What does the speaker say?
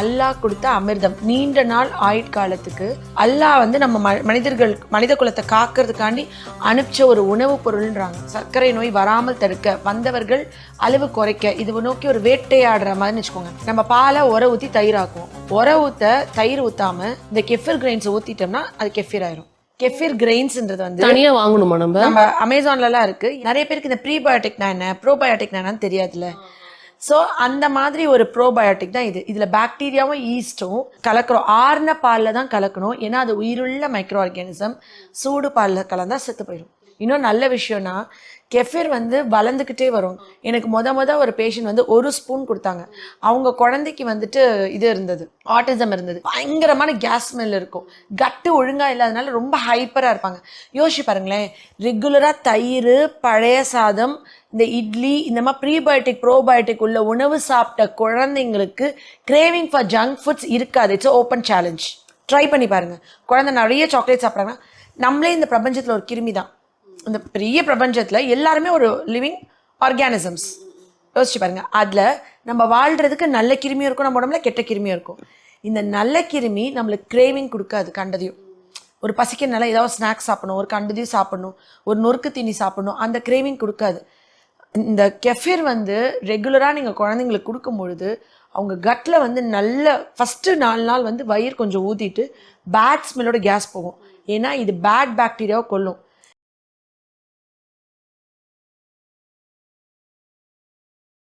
அல்லாஹ் கொடுத்த அமிர்தம். நீண்ட நாள் ஆயுட்காலத்துக்கு அல்லாஹ் வந்து நம்ம மனித குலத்தை காக்கிறதுக்காண்டி அனுப்பிச்ச ஒரு உணவுப் பொருள்ன்றாங்க. சர்க்கரை நோய் வராமல் தடுக்க, வந்தவர்கள் அளவு குறைக்க, இது நோக்கி ஒரு வேட்டையாடுற மாதிரி வச்சுக்கோங்க. நம்ம பாலை உர ஊற்றி தயிர் ஆக்குவோம். உர ஊற்ற தயிர் ஊற்றாம இந்த கெஃபிர் கிரைன்ஸை ஊற்றிட்டோம்னா அது கெஃபிர் ஆயிரும். கெஃபிர் கிரெயின்ஸ்ன்றது வந்து தனியா வாங்கணுமா? நம்ம அமேசான்லலாம் இருக்கு. நிறைய பேருக்கு இந்த ப்ரீபயோட்டிக்னா என்ன, ப்ரோபயோட்டிக்னா என்னன்னு தெரியாதுல்ல. ஸோ அந்த மாதிரி ஒரு ப்ரோபயோட்டிக் தான் இது. இதில் பாக்டீரியாவும் ஈஸ்ட்டும் கலக்கிறோம். ஆறுன பாலில் தான் கலக்கணும். ஏன்னா அது உயிருள்ள மைக்ரோ ஆர்கானிசம். சூடு பாலில் கலந்தால் செத்து போயிடும். இன்னும் நல்ல விஷயம்னா கெஃபிர் வந்து வளர்ந்துக்கிட்டே வரும். எனக்கு ஒரு பேஷண்ட் வந்து 1 ஸ்பூன் கொடுத்தாங்க. அவங்க குழந்தைக்கு வந்துட்டு இது இருந்தது, ஆட்டிசம் இருந்தது. பயங்கரமான கேஸ் ஸ்மெல் இருக்கும். கட்டு ஒழுங்காக இல்லாதனால ரொம்ப ஹைப்பராக இருப்பாங்க. யோசிச்சு பாருங்களேன், ரெகுலராக தயிர், பழைய சாதம், இந்த இட்லி, இந்த மாதிரி ப்ரீபயோட்டிக் ப்ரோபயோட்டிக் உள்ள உணவு சாப்பிட்ட குழந்தைங்களுக்கு கிரேவிங் ஃபார் ஜங்க் ஃபுட்ஸ் இருக்காது. It's open challenge. ட்ரை பண்ணி பாருங்கள். குழந்தை நிறைய சாக்லேட் சாப்பிட்றாங்கன்னா, நம்மளே இந்த பிரபஞ்சத்தில் ஒரு கிருமி தான். இந்த பெரிய பிரபஞ்சத்தில் எல்லாருமே ஒரு லிவிங் ஆர்கானிசம்ஸ். யோசிச்சு பாருங்க. அதில் நம்ம வாழ்கிறதுக்கு நல்ல கிருமியும் இருக்கும், நம்ம உடம்புல கெட்ட கிருமியும் இருக்கும். இந்த நல்ல கிருமி நம்மளுக்கு கிரேவிங் கொடுக்காது. கண்டதையும் ஒரு பசிக்கிறதுனால ஏதாவது ஸ்நாக்ஸ் சாப்பிடணும், ஒரு கண்டதையும் சாப்பிடணும், ஒரு நொறுக்கு தீனி சாப்பிடணும், அந்த கிரேவிங் கொடுக்காது. இந்த கெஃபிர் வந்து ரெகுலராக நீங்கள் குழந்தைங்களுக்கு கொடுக்கும் பொழுது அவங்க கட்டில் வந்து நல்ல ஃபஸ்ட்டு 4 நாள் வந்து வயிறு கொஞ்சம் ஊற்றிட்டு பேட் ஸ்மெல்லோட கேஸ் போகும். ஏன்னா இது பேட் பாக்டீரியாவை கொல்லும்.